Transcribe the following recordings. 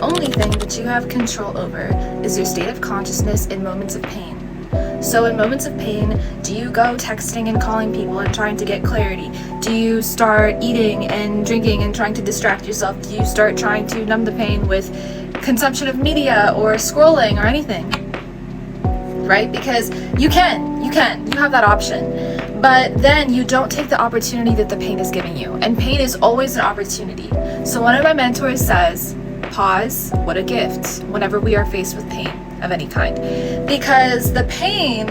only thing that you have control over is your state of consciousness in moments of pain. So in moments of pain, do you go texting and calling people and trying to get clarity? Do you start eating and drinking and trying to distract yourself? Do you start trying to numb the pain with consumption of media or scrolling or anything? Right? Because you have that option. But then you don't take the opportunity that the pain is giving you. And pain is always an opportunity. So one of my mentors says, pause, what a gift, whenever we are faced with pain of any kind. Because the pain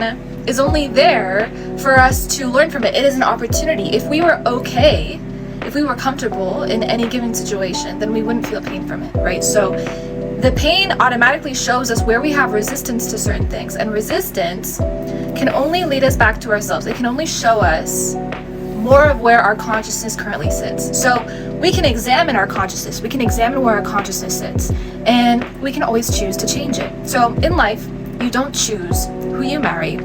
is only there for us to learn from it. It is an opportunity. If we were okay, if we were comfortable in any given situation, then we wouldn't feel pain from it, right? So the pain automatically shows us where we have resistance to certain things. And resistance can only lead us back to ourselves. It can only show us more of where our consciousness currently sits. So we can examine our consciousness. We can examine where our consciousness sits. And we can always choose to change it. So in life, you don't choose who you marry,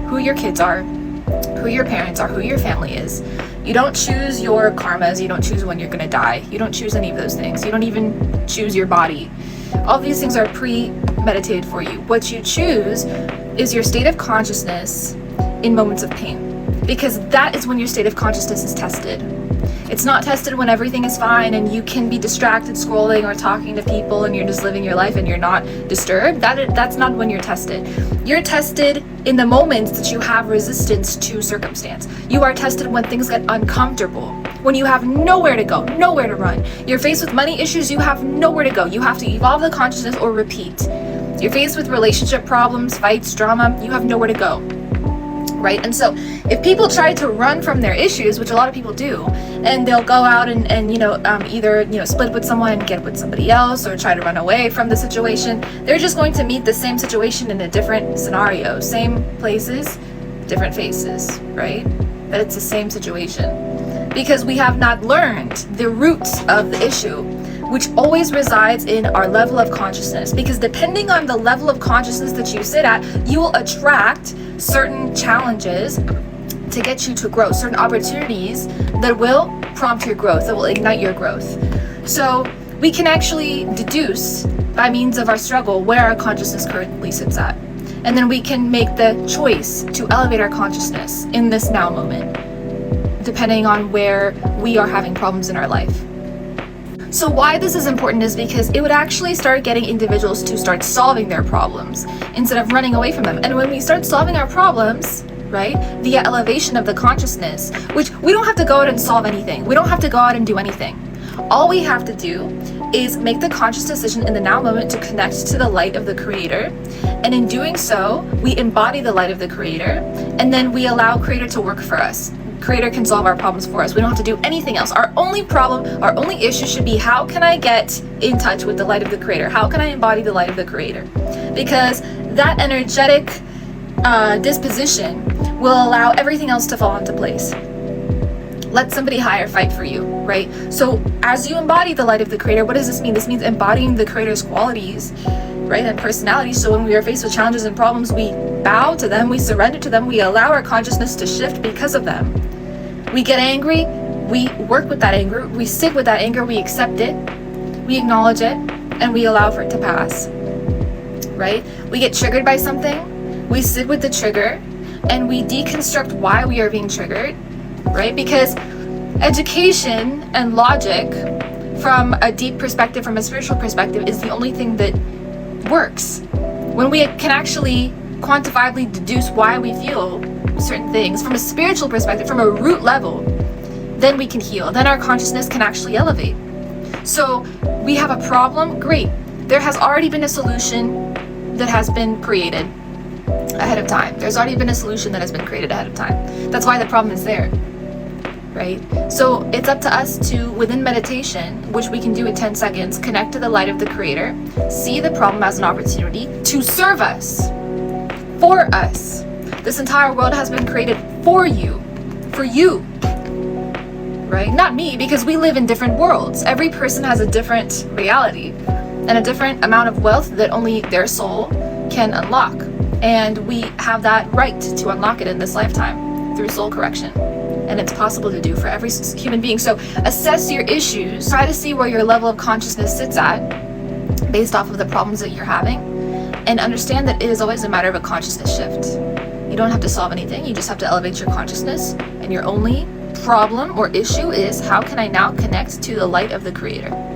who your kids are, who your parents are, who your family is. You don't choose your karmas. You don't choose when you're going to die. You don't choose any of those things. You don't even choose your body. All these things are premeditated for you. What you choose is your state of consciousness in moments of pain. Because that is when your state of consciousness is tested. It's not tested when everything is fine and you can be distracted scrolling or talking to people and you're just living your life and you're not disturbed. That's not when you're tested. You're tested in the moments that you have resistance to circumstance. You are tested when things get uncomfortable, when you have nowhere to go, nowhere to run. You're faced with money issues, you have nowhere to go. You have to evolve the consciousness or repeat. You're faced with relationship problems, fights, drama, you have nowhere to go. Right? And so if people try to run from their issues, which a lot of people do, and they'll go out and either split with someone and get with somebody else or try to run away from the situation, they're just going to meet the same situation in a different scenario. Same places, different faces, right? But it's the same situation. Because we have not learned the roots of the issue, which always resides in our level of consciousness. Because depending on the level of consciousness that you sit at, you will attract certain challenges to get you to grow, certain opportunities that will prompt your growth, that will ignite your growth. So we can actually deduce by means of our struggle where our consciousness currently sits at. And then we can make the choice to elevate our consciousness in this now moment, depending on where we are having problems in our life. So why this is important is because it would actually start getting individuals to start solving their problems instead of running away from them. And when we start solving our problems, right, via elevation of the consciousness, which we don't have to go out and solve anything. We don't have to go out and do anything. All we have to do is make the conscious decision in the now moment to connect to the light of the Creator. And in doing so, we embody the light of the Creator, and then we allow Creator to work for us. Creator can solve our problems for us. We don't have to do anything else. Our only problem, our only issue should be, how can I get in touch with the light of the Creator? How can I embody the light of the Creator? Because that energetic disposition will allow everything else to fall into place. Let somebody higher fight for you, right? So as you embody the light of the Creator, what does this mean? This means embodying the Creator's qualities, right, and personality. So when we are faced with challenges and problems, we bow to them, we surrender to them, we allow our consciousness to shift because of them. We get angry, we work with that anger, we sit with that anger, we accept it, we acknowledge it, and we allow for it to pass, right? We get triggered by something, we sit with the trigger, and we deconstruct why we are being triggered, right? Because education and logic from a deep perspective, from a spiritual perspective, is the only thing that works. When we can actually quantifiably deduce why we feel certain things from a spiritual perspective, from a root level, then we can heal. Then our consciousness can actually elevate. So we have a problem, great. There has already been a solution that has been created ahead of time. There's already been a solution that has been created ahead of time. That's why the problem is there, right? So it's up to us to, within meditation, which we can do in 10 seconds, connect to the light of the Creator, see the problem as an opportunity to serve us, for us. This entire world has been created for you, right? Not me, because we live in different worlds. Every person has a different reality and a different amount of wealth that only their soul can unlock. And we have that right to unlock it in this lifetime through soul correction. And it's possible to do for every human being. So assess your issues, try to see where your level of consciousness sits at, based off of the problems that you're having, and understand that it is always a matter of a consciousness shift. You don't have to solve anything, you just have to elevate your consciousness, and your only problem or issue is, how can I now connect to the light of the Creator?